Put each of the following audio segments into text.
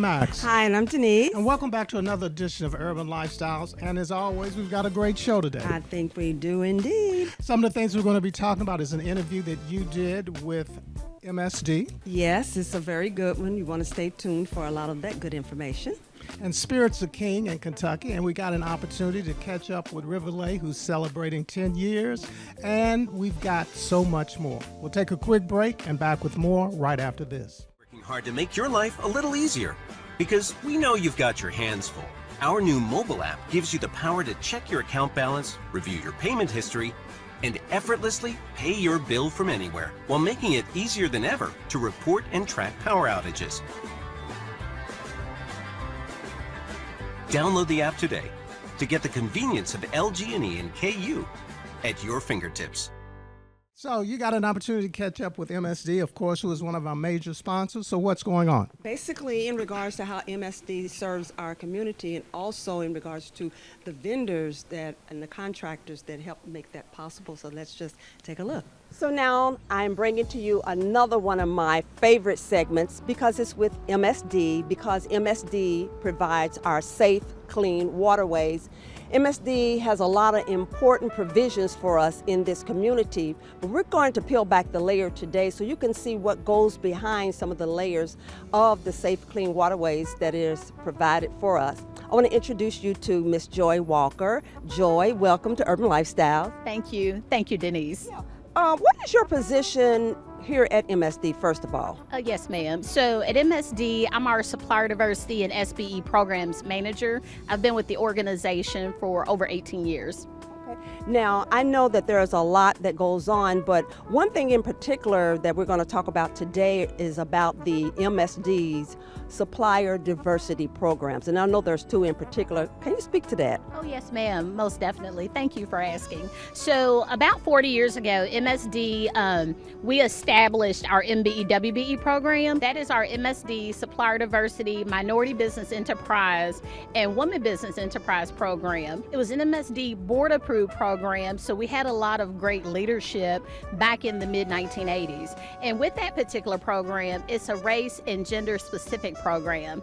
Max. Hi, and I'm Denise. And welcome back to another edition of Urban Lifestyles. And as always, we've got a great show today. I think we do indeed. Some of the things we're going to be talking about is an interview that you did with MSD. Yes, it's a very good one. You want to stay tuned for a lot of that good information. And Spirits of King in Kentucky. And we got an opportunity to catch up with Riverlay, who's celebrating 10 years. And we've got so much more. We'll take a quick break and back with more right after this. Working hard to make your life a little easier. Because we know you've got your hands full. Our new mobile app gives you the power to check your account balance, review your payment history, and effortlessly pay your bill from anywhere, while making it easier than ever to report and track power outages. Download the app today to get the convenience of LG&E and KU at your fingertips. So you got an opportunity to catch up with MSD, of course, who is one of our major sponsors. So what's going on? Basically, in regards to how MSD serves our community, and also in regards to the vendors and the contractors that help make that possible. So let's just take a look. So now I'm bringing to you another one of my favorite segments because it's with MSD, because MSD provides our safe, clean waterways. MSD has a lot of important provisions for us in this community, but we're going to peel back the layer today so you can see what goes behind some of the layers of the safe, clean waterways that is provided for us. I want to introduce you to Miss Joy Walker. Joy, welcome to Urban Lifestyle. Thank you. Thank you, Denise. What is your position here at MSD, first of all? Yes, ma'am. So at MSD, I'm our Supplier Diversity and SBE Programs Manager. I've been with the organization for over 18 years. Okay. Now, I know that there's a lot that goes on, but one thing in particular that we're going to talk about today is about the MSD's Supplier Diversity Programs. And I know there's two in particular. Can you speak to that? Oh, yes, ma'am. Most definitely. Thank you for asking. So about 40 years ago, MSD, we established our MBE-WBE program. That is our MSD Supplier Diversity, Minority Business Enterprise, and Women Business Enterprise program. It was an MSD board-approved program, so we had a lot of great leadership back in the mid-1980s. And with that particular program, it's a race and gender-specific program.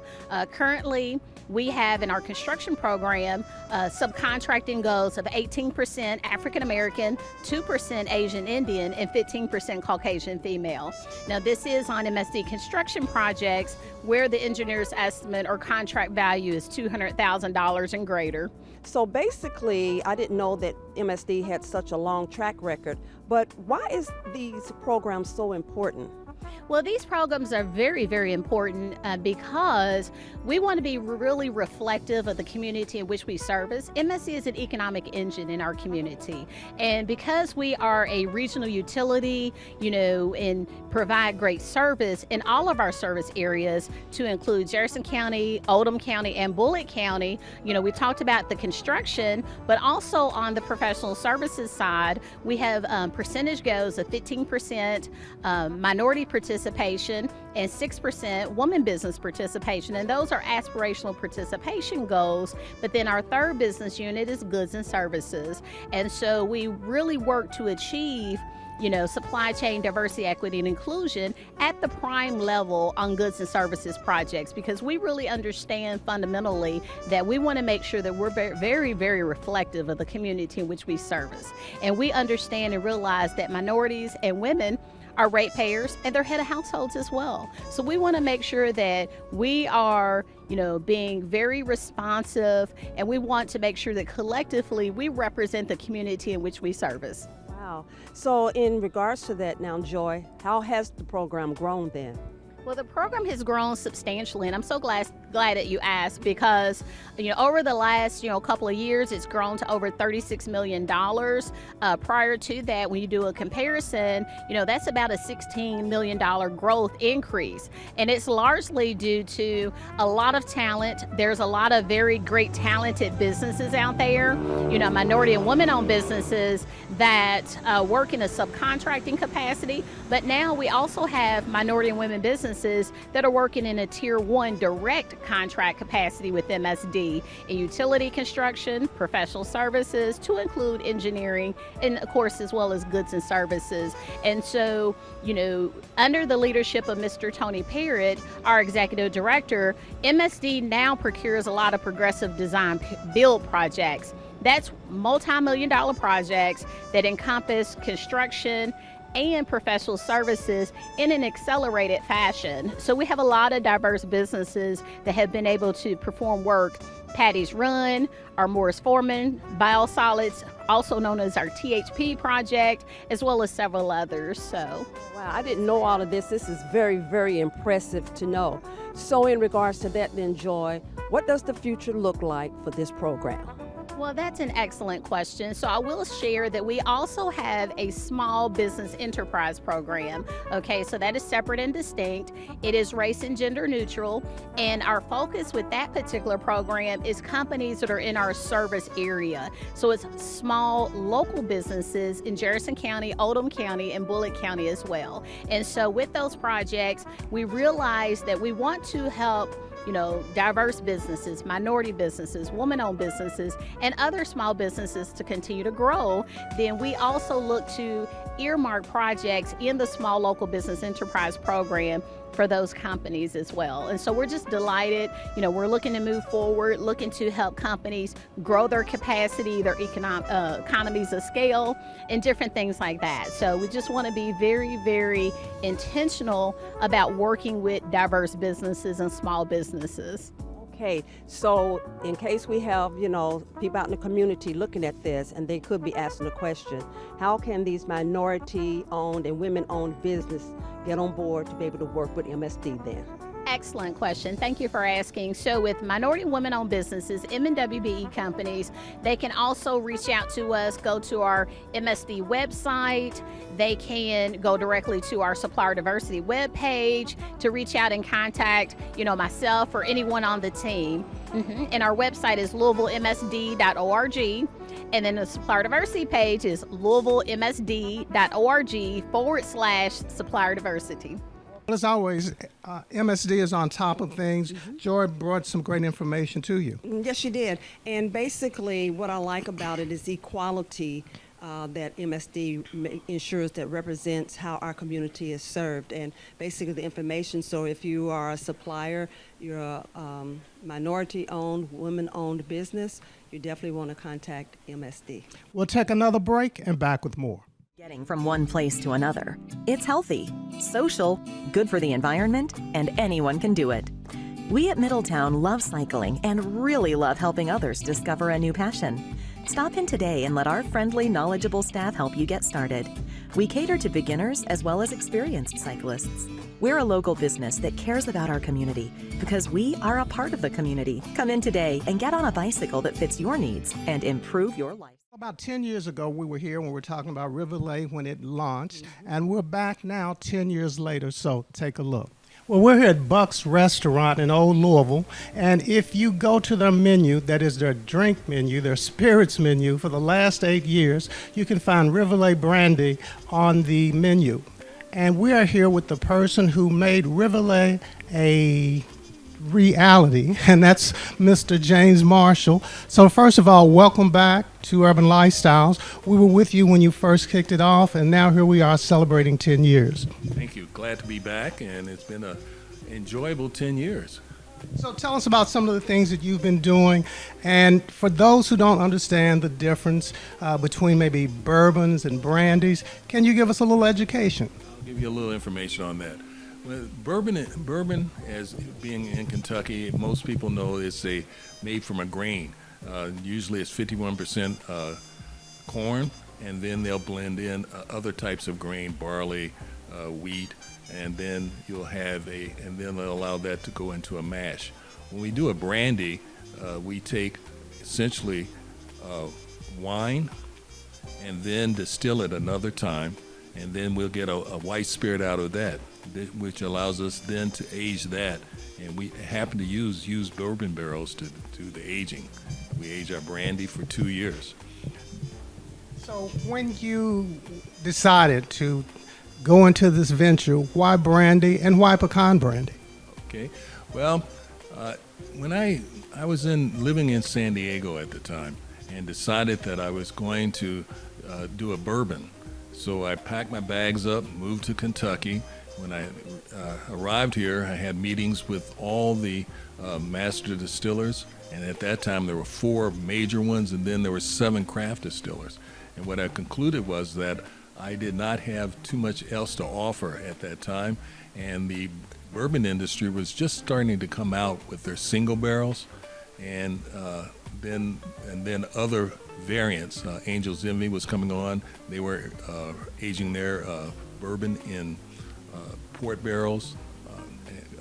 Currently, we have in our construction program subcontracting goals of 18% African American, 2% Asian Indian, and 15% Caucasian female. Now, this is on MSD construction projects where the engineer's estimate or contract value is $200,000 and greater. So basically, I didn't know that MSD had such a long track record, but why is these programs so important? Well, these programs are very, very important because we want to be really reflective of the community in which we service. MSC is an economic engine in our community. And because we are a regional utility, and provide great service in all of our service areas to include Jefferson County, Oldham County, and Bullitt County, we talked about the construction, but also on the professional services side, we have percentage goals of 15% minority participation and 6% woman business participation, and those are aspirational participation goals. But then our third business unit is goods and services, and so we really work to achieve supply chain diversity, equity, and inclusion at the prime level on goods and services projects, because we really understand fundamentally that we want to make sure that we're very, very reflective of the community in which we service. And we understand and realize that minorities and women are ratepayers and they're head of households as well. So we want to make sure that we are, being very responsive, and we want to make sure that collectively we represent the community in which we service. Wow. So in regards to that now, Joy, how has the program grown then? Well, the program has grown substantially, and I'm so glad that you asked, because over the last couple of years, it's grown to over $36 million. Prior to that, when you do a comparison, that's about a $16 million growth increase, and it's largely due to a lot of talent. There's a lot of very great talented businesses out there, minority and women-owned businesses that work in a subcontracting capacity, but now we also have minority and women businesses that are working in a tier 1 direct contract capacity with MSD in utility construction, professional services, to include engineering, and of course, as well as goods and services. And so, under the leadership of Mr. Tony Parrott, our executive director, MSD now procures a lot of progressive design build projects. That's multi-million-dollar projects that encompass construction and professional services in an accelerated fashion. So we have a lot of diverse businesses that have been able to perform work. Patty's Run, our Morris Foreman Biosolids, also known as our THP project, as well as several others. So, wow, I didn't know all of this. This is very, very impressive to know. So in regards to that then, Joy, what does the future look like for this program? well, that's an excellent question. So I will share that we also have a small business enterprise program. Okay, so that is separate and distinct. It is race and gender neutral. And our focus with that particular program is companies that are in our service area. So it's small local businesses in Jefferson County, Oldham County, and Bullitt County as well. And so with those projects, we realize that we want to help diverse businesses, minority businesses, woman-owned businesses, and other small businesses to continue to grow. Then we also look to earmark projects in the small local business enterprise program for those companies as well. And so we're just delighted. We're looking to move forward, looking to help companies grow their capacity, their economies of scale, and different things like that. So we just want to be very, very intentional about working with diverse businesses and small businesses. Okay, so in case we have, people out in the community looking at this and they could be asking the question, how can these minority-owned and women-owned businesses get on board to be able to work with MSD then? Excellent question. Thank you for asking. So with minority women-owned businesses, M&WBE companies, they can also reach out to us, go to our MSD website. They can go directly to our supplier diversity webpage to reach out and contact, myself or anyone on the team. And our website is louisvillemsd.org. And then the supplier diversity page is louisvillemsd.org/supplier diversity. As always, MSD is on top of things. Joy brought some great information to you. Yes, she did. And basically what I like about it is equality that MSD ensures that represents how our community is served, and basically the information. So if you are a supplier, you're a minority-owned, women-owned business, you definitely want to contact MSD. We'll take another break and back with more. Getting from one place to another. It's healthy, social, good for the environment, and anyone can do it. We at Middletown love cycling and really love helping others discover a new passion. Stop in today and let our friendly, knowledgeable staff help you get started. We cater to beginners as well as experienced cyclists. We're a local business that cares about our community because we are a part of the community. Come in today and get on a bicycle that fits your needs and improve your life. About 10 years ago, we were here when we were talking about Rivoli when it launched, and we're back now 10 years later, so take a look. Well, we're here at Buck's Restaurant in Old Louisville, and if you go to their menu, that is their drink menu, their spirits menu, for the last 8 years, you can find Rivoli brandy on the menu. And we are here with the person who made Rivoli a reality, and that's Mr. James Marshall. So first of all, welcome back to Urban Lifestyles. We were with you when you first kicked it off, and now here we are celebrating 10 years. Thank you. Glad to be back, and it's been an enjoyable 10 years. So tell us about some of the things that you've been doing, and for those who don't understand the difference between maybe bourbons and brandies, can you give us a little education? I'll give you a little information on that. Well, bourbon, as being in Kentucky, most people know it's made from a grain. Usually it's 51% corn, and then they'll blend in other types of grain, barley, wheat, and then and then they'll allow that to go into a mash. When we do a brandy, we take essentially wine and then distill it another time, and then we'll get a white spirit out of that, which allows us then to age that. And we happen to use bourbon barrels to do the aging. We age our brandy for 2 years. So when you decided to go into this venture, why brandy and why pecan brandy? Okay, well, when I was living in San Diego at the time and decided that I was going to do a bourbon. So I packed my bags up, moved to Kentucky. When I arrived here, I had meetings with all the master distillers, and at that time there were 4 major ones, and then there were 7 craft distillers. And what I concluded was that I did not have too much else to offer at that time, and the bourbon industry was just starting to come out with their single barrels, and then other variants. Angel's Envy was coming on. They were aging their bourbon in port barrels,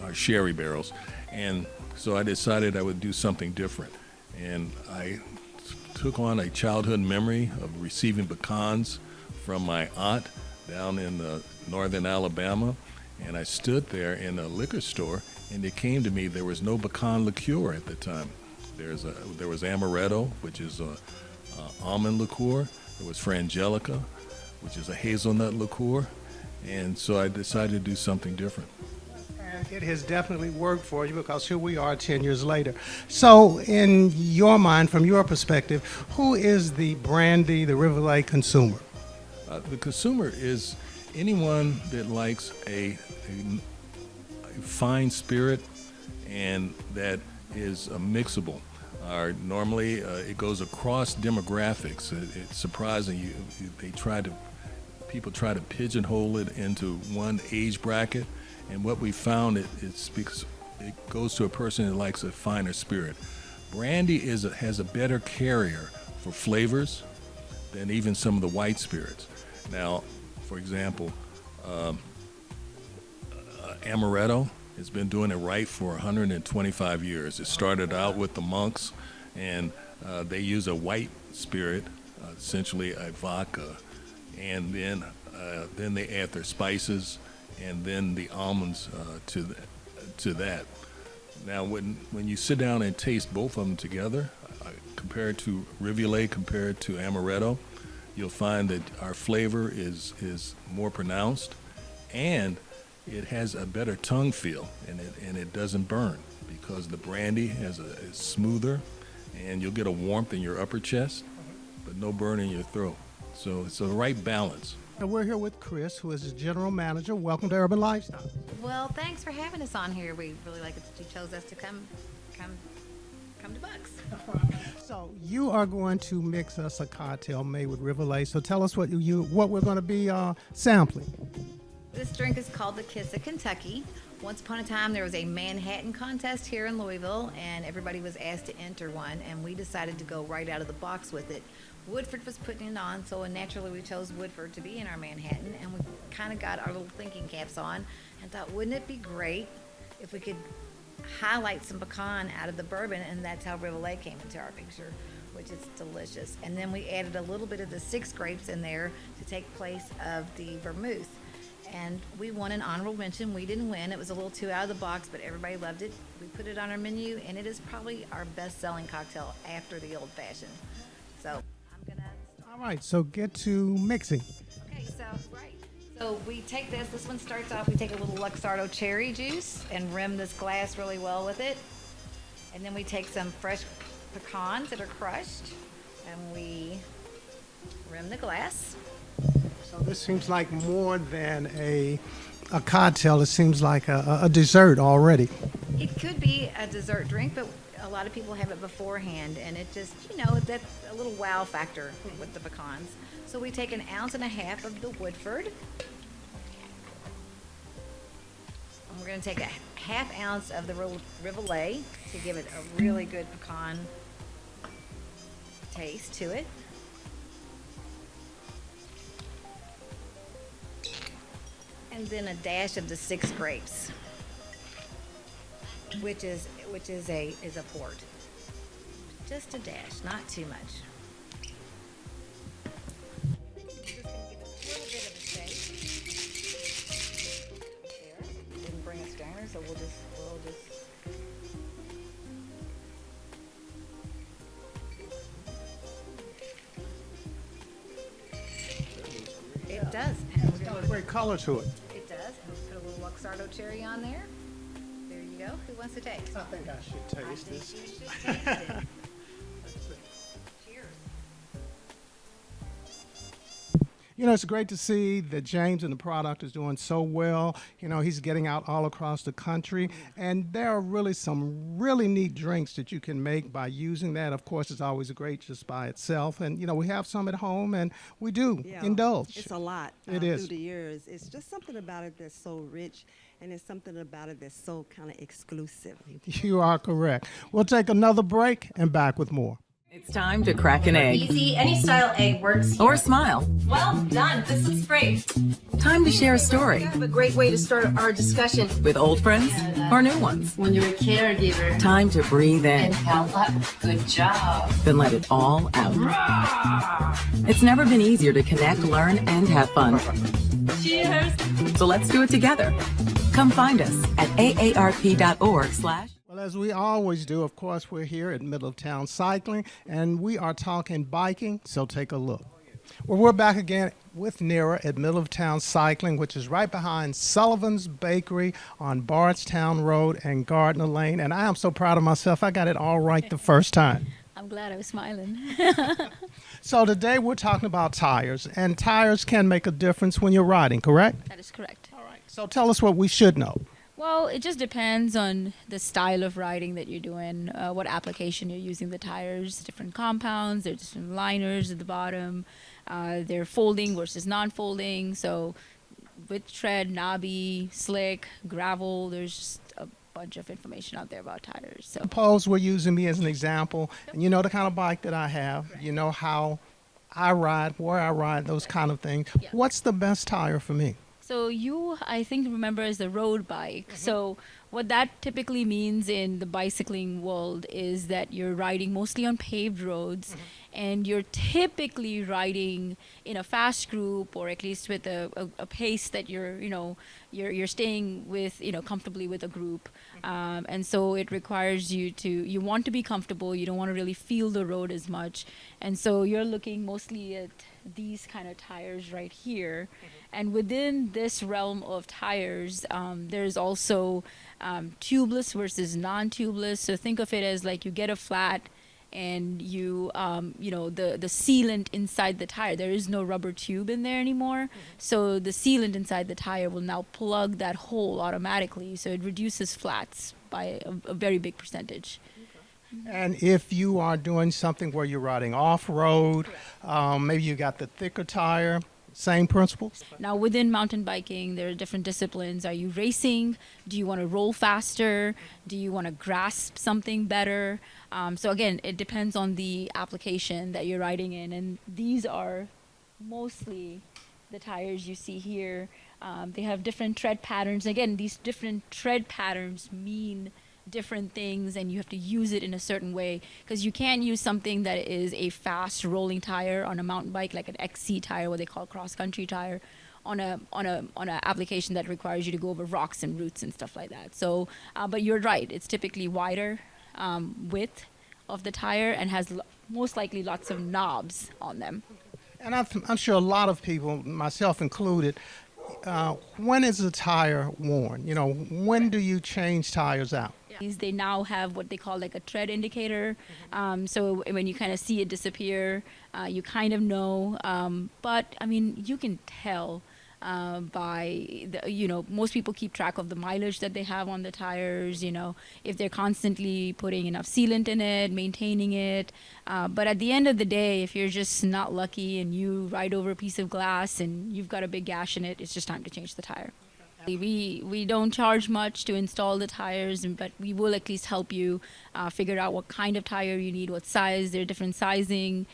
or sherry barrels, and so I decided I would do something different. And I took on a childhood memory of receiving pecans from my aunt down in northern Alabama, and I stood there in a liquor store, and it came to me there was no pecan liqueur at the time. There was amaretto, which is a almond liqueur. There was frangelica, which is a hazelnut liqueur, and so I decided to do something different. And it has definitely worked for you, because here we are 10 years later. So in your mind, from your perspective, who is the brandy, the Rivers consumer? The consumer is anyone that likes a fine spirit and that is mixable. Normally, it goes across demographics. It's surprising. People try to pigeonhole it into one age bracket, and what we found it's because it goes to a person that likes a finer spirit. Brandy has a better carrier for flavors than even some of the white spirits. Now, for example, amaretto has been doing it right for 125 years. It started out with the monks, and they use a white spirit, essentially a vodka, and then they add their spices and then the almonds to that. Now, when you sit down and taste both of them together, compared to Rivers, compared to amaretto, you'll find that our flavor is more pronounced, and it has a better tongue feel, and it doesn't burn, because the brandy is smoother, and you'll get a warmth in your upper chest, but no burn in your throat. So it's the right balance. And we're here with Chris, who is the general manager. Welcome to Urban Lifestyle. Well, thanks for having us on here. We really like it that you chose us to come to Bucks. So you are going to mix us a cocktail made with Rivers. So tell us what we're going to be sampling. This drink is called the Kiss of Kentucky. Once upon a time, there was a Manhattan contest here in Louisville, and everybody was asked to enter one, and we decided to go right out of the box with it. Woodford was putting it on, so naturally we chose Woodford to be in our Manhattan, and we kind of got our little thinking caps on and thought, wouldn't it be great if we could highlight some pecan out of the bourbon? And that's how Rivers came into our picture, which is delicious. And then we added a little bit of the 6 grapes in there to take place of the vermouth. And we won an honorable mention. We didn't win. It was a little too out of the box, but everybody loved it. We put it on our menu, and it is probably our best-selling cocktail after the Old Fashioned. So I'm going to start. All right, so get to mixing. Okay, so we take this. This one starts off, we take a little Luxardo cherry juice and rim this glass really well with it. And then we take some fresh pecans that are crushed, and we rim the glass. So this seems like more than a cocktail. It seems like a dessert already. It could be a dessert drink, but a lot of people have it beforehand, and it just, that's a little wow factor with the pecans. So we take 1.5 ounces of the Woodford. And we're going to take 1/2 ounce of the Rivers to give it a really good pecan taste to it. And then a dash of the 6 grapes, which is a port. Just a dash, not too much. Just gonna give it a little bit of a shake. There, didn't bring a strainer, so we'll just. It does. And It's got a great color to it. It does. And we put a little Luxardo cherry on there. There you go. Who wants to taste? I think I should taste I think this. you should taste it. Cheers. You know, it's great to see that James and the product is doing so well. You know, he's getting out all across the country. And there are really some really neat drinks that you can make by using that. Of course, it's always great just by itself. And, you know, we have some at home and we do Yeah, indulge. It's a lot It is. through the years. It's just something about it that's so rich, and it's something about it that's so kind of exclusive. You are correct. We'll take another break and back with more. It's time to crack an egg. Easy, any style egg works. Or smile. Well done. This looks great. Time to share a story A great way to start our discussion. with old friends or new ones. When you're a caregiver Time to breathe in, and help up, good job. then let it all out. It's never been easier to connect, learn, and have fun. Cheers. So let's do it together. Come find us at aarp.org/. Well, as we always do, of course, we're here at Middletown Cycling, and we are talking biking, so take a look. Well, we're back again with Nira at Middletown Cycling, which is right behind Sullivan's Bakery on Bardstown Road and Gardner Lane, and I am so proud of myself. I got it all right the first time. I'm glad I was smiling. So today we're talking about tires, and tires can make a difference when you're riding, correct? That is correct. All right. So tell us what we should know. Well, it just depends on the style of riding that you're doing, what application you're using the tires, different compounds, there's different liners at the bottom, they're folding versus non-folding, so with tread, knobby, slick, gravel, there's just a bunch of information out there about tires. So Suppose we're using me as an example, and you know the kind of bike that I have, you know how I ride, where I ride, those kind of things. Yeah. What's the best tire for me? So you, I think, remember as a road bike. So what that typically means in the bicycling world is that you're riding mostly on paved roads, and you're typically riding in a fast group, or at least with a pace that you're staying with, comfortably with a group. And so it requires you want to be comfortable. You don't want to really feel the road as much. And so you're looking mostly at these kind of tires right here. And within this realm of tires, there's also tubeless versus non-tubeless. So think of it as like you get a flat and the sealant inside the tire, there is no rubber tube in there anymore. So the sealant inside the tire will now plug that hole automatically. So it reduces flats by a very big percentage. And if you are doing something where you're riding off-road, maybe you got the thicker tire, same principles? Now, within mountain biking, there are different disciplines. Are you racing? Do you want to roll faster? Do you want to grasp something better? So again, it depends on the application that you're riding in. And these are mostly the tires you see here. They have different tread patterns. Again, these different tread patterns mean different things, and you have to use it in a certain way, because you can't use something that is a fast rolling tire on a mountain bike, like an XC tire, what they call cross country tire, on a application that requires you to go over rocks and roots and stuff like that. So but you're right, it's typically wider width of the tire and has most likely lots of knobs on them. And I'm sure a lot of people, myself included, when is a tire worn? You know, when do you change tires out? They now have what they call like a tread indicator. So when you kind of see it disappear, you kind of know. But I mean, you can tell by most people keep track of the mileage that they have on the tires, if they're constantly putting enough sealant in it, maintaining it. But at the end of the day, if you're just not lucky and you ride over a piece of glass and you've got a big gash in it, it's just time to change the tire. We don't charge much to install the tires, but we will at least help you figure out what kind of tire you need, what size. There are different sizing,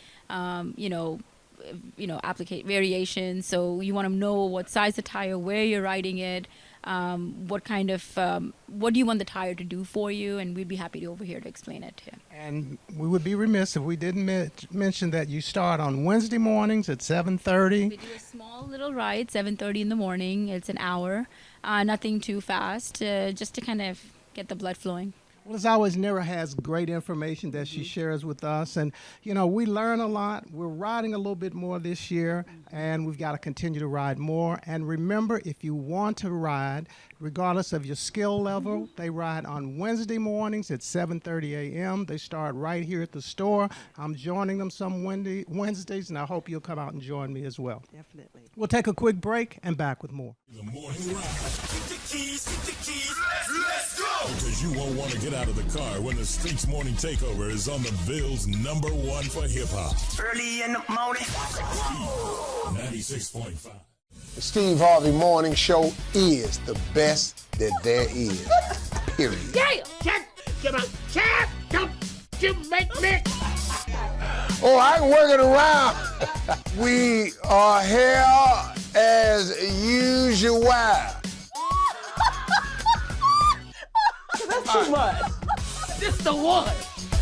variations. So you want to know what size of tire, where you're riding it, what do you want the tire to do for you, and we'd be happy to over here to explain it to you. And we would be remiss if we didn't mention that you start on Wednesday mornings at 7:30. We do a small little ride, 7:30 in the morning. It's an hour, nothing too fast, just to kind of get the blood flowing. Well, as always, Nira has great information that she shares with us. And, you know, we learn a lot. We're riding a little bit more this year, and we've got to continue to ride more. And remember, if you want to ride, regardless of your skill level, they ride on Wednesday mornings at 7:30 a.m. They start right here at the store. I'm joining them some Wednesdays, and I hope you'll come out and join me as well. Definitely. We'll take a quick break and back with more. The morning ride. Get the keys, let's go! Because you won't want to get out of the car when the Streets Morning Takeover is on the Ville's #1 for hip-hop. Early in the morning. 96.5. The Steve Harvey Morning Show is the best that there is. Period. Yeah! Don't you make me... Oh, I can work it around. We are here as usual. That's too much. This the one.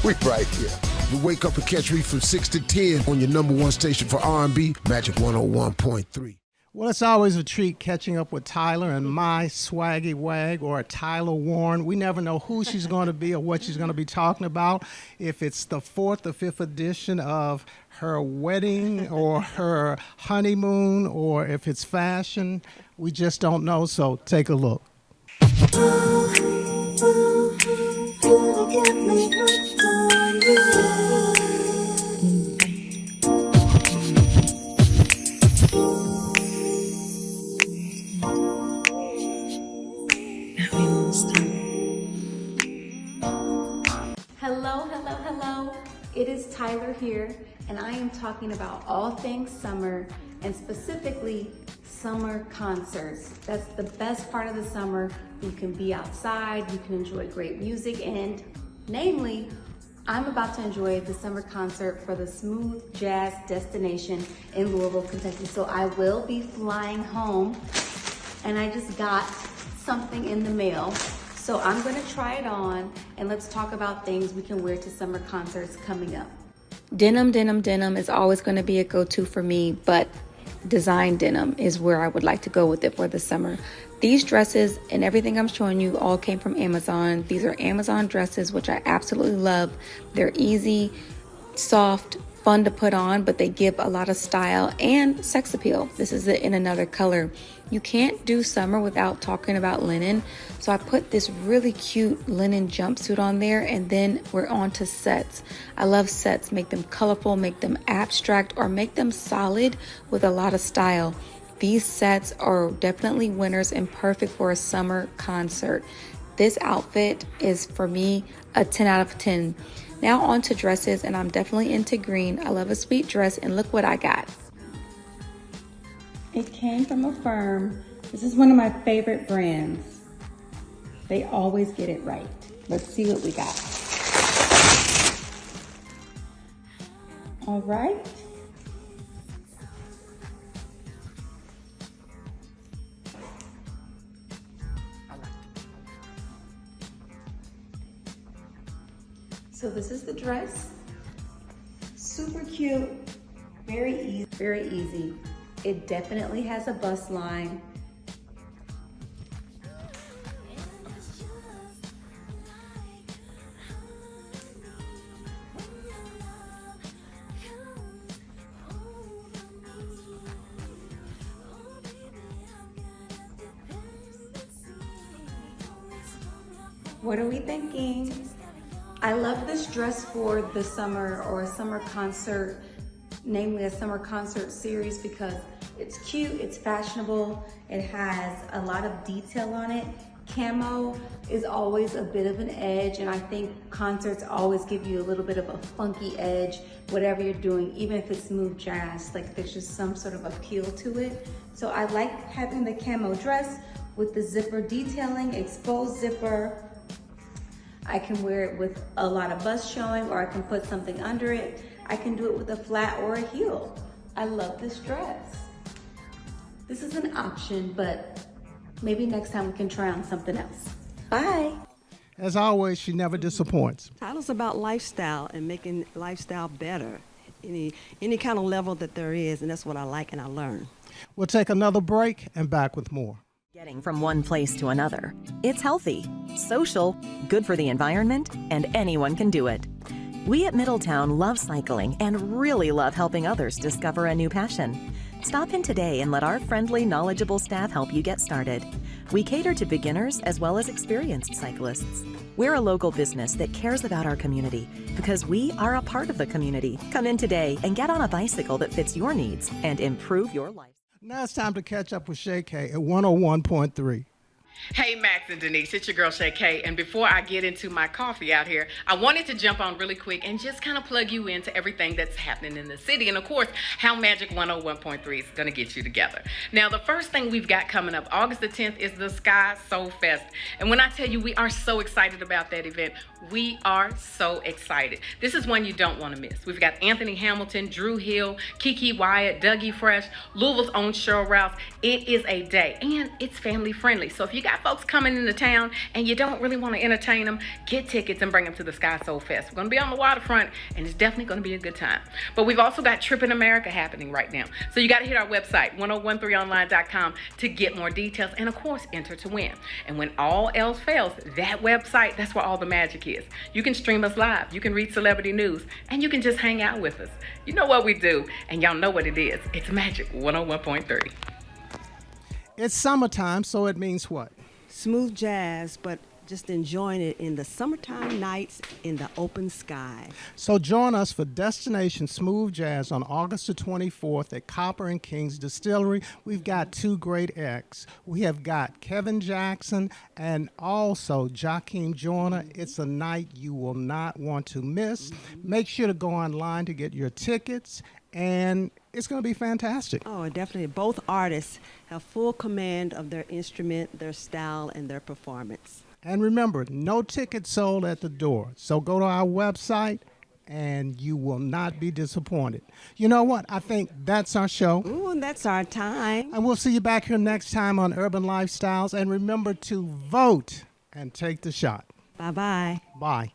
We right here. You wake up and catch me from 6 to 10 on your #1 station for R&B, Magic 101.3. Well, it's always a treat catching up with Tyler and my swaggy wag, or Tyler Warren. We never know who she's going to be or what she's going to be talking about. If it's the 4th or 5th edition of her wedding or her honeymoon, or if it's fashion, we just don't know. So take a look. Hello. It is Tyler here, and I am talking about all things summer, and specifically summer concerts. That's the best part of the summer. You can be outside, you can enjoy great music, and namely, I'm about to enjoy the summer concert for the Smooth Jazz Destination in Louisville, Kentucky. So I will be flying home, and I just got something in the mail. So I'm gonna try it on, and let's talk about things we can wear to summer concerts coming up. Denim is always gonna be a go-to for me, but design denim is where I would like to go with it for the summer. These dresses and everything I'm showing you all came from Amazon. These are Amazon dresses, which I absolutely love. They're easy, soft, fun to put on, but they give a lot of style and sex appeal. This is it in another color. You can't do summer without talking about linen. So I put this really cute linen jumpsuit on there, and then we're on to sets. I love sets. Make them colorful, make them abstract, or make them solid with a lot of style. These sets are definitely winners and perfect for a summer concert. This outfit is, for me, a 10 out of 10. Now on to dresses, and I'm definitely into green. I love a sweet dress, and look what I got. It came from a firm. This is one of my favorite brands. They always get it right. Let's see what we got. All right. So this is the dress. Super cute, very easy. It definitely has a bust line. What are we thinking? I love this dress for the summer or a summer concert, namely a summer concert series, because it's cute, it's fashionable, it has a lot of detail on it. Camo is always a bit of an edge, and I think concerts always give you a little bit of a funky edge, whatever you're doing, even if it's smooth jazz, like there's just some sort of appeal to it. So I like having the camo dress with the zipper detailing, exposed zipper. I can wear it with a lot of bust showing, or I can put something under it. I can do it with a flat or a heel. I love this dress. This is an option, but maybe next time we can try on something else. Bye. As always, she never disappoints. Title's about lifestyle and making lifestyle better, any kind of level that there is, and that's what I like and I learn. We'll take another break and back with more. Getting from one place to another. It's healthy, social, good for the environment, and anyone can do it. We at Middletown love cycling and really love helping others discover a new passion. Stop in today and let our friendly, knowledgeable staff help you get started. We cater to beginners as well as experienced cyclists. We're a local business that cares about our community because we are a part of the community. Come in today and get on a bicycle that fits your needs and improve your life. Now it's time to catch up with Shay K at 101.3. Hey, Max and Denise, it's your girl Shay K. And before I get into my coffee out here, I wanted to jump on really quick and just kind of plug you into everything that's happening in the city. And of course, how Magic 101.3 is going to get you together. Now, the first thing we've got coming up, August the 10th, is the Sky Soul Fest. And when I tell you we are so excited about that event, we are so excited. This is one you don't want to miss. We've got Anthony Hamilton, Drew Hill, Kiki Wyatt, Dougie Fresh, Louisville's own Cheryl Rouse. It is a day and it's family friendly. So if you got folks coming into town and you don't really want to entertain them, get tickets and bring them to the Sky Soul Fest. We're going to be on the waterfront and it's definitely going to be a good time. But we've also got Trip in America happening right now. So you got to hit our website, 1013online.com, to get more details and of course enter to win. And when all else fails, that website, that's where all the magic is. You can stream us live, you can read celebrity news, and you can just hang out with us. You know what we do, and y'all know what it is. It's Magic 101.3. It's summertime, so it means what? Smooth jazz, but just enjoying it in the summertime nights in the open sky. So join us for Destination Smooth Jazz on August the 24th at Copper and Kings Distillery. We've got two great acts. We have got Kevin Jackson and also Joaquin Joyner. It's a night you will not want to miss. Make sure to go online to get your tickets, and it's going to be fantastic. Oh, definitely. Both artists have full command of their instrument, their style, and their performance. And remember, no tickets sold at the door. So go to our website and you will not be disappointed. You know what? I think that's our show. Ooh, and that's our time. And we'll see you back here next time on Urban Lifestyles. And remember to vote and take the shot. Bye-bye. Bye.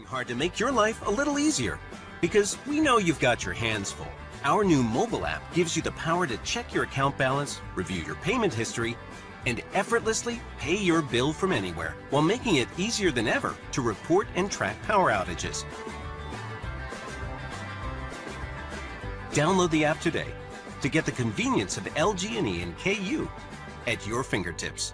Hard to make your life a little easier, because we know you've got your hands full. Our new mobile app gives you the power to check your account balance, review your payment history, and effortlessly pay your bill from anywhere, while making it easier than ever to report and track power outages. Download the app today to get the convenience of LG&E and KU at your fingertips.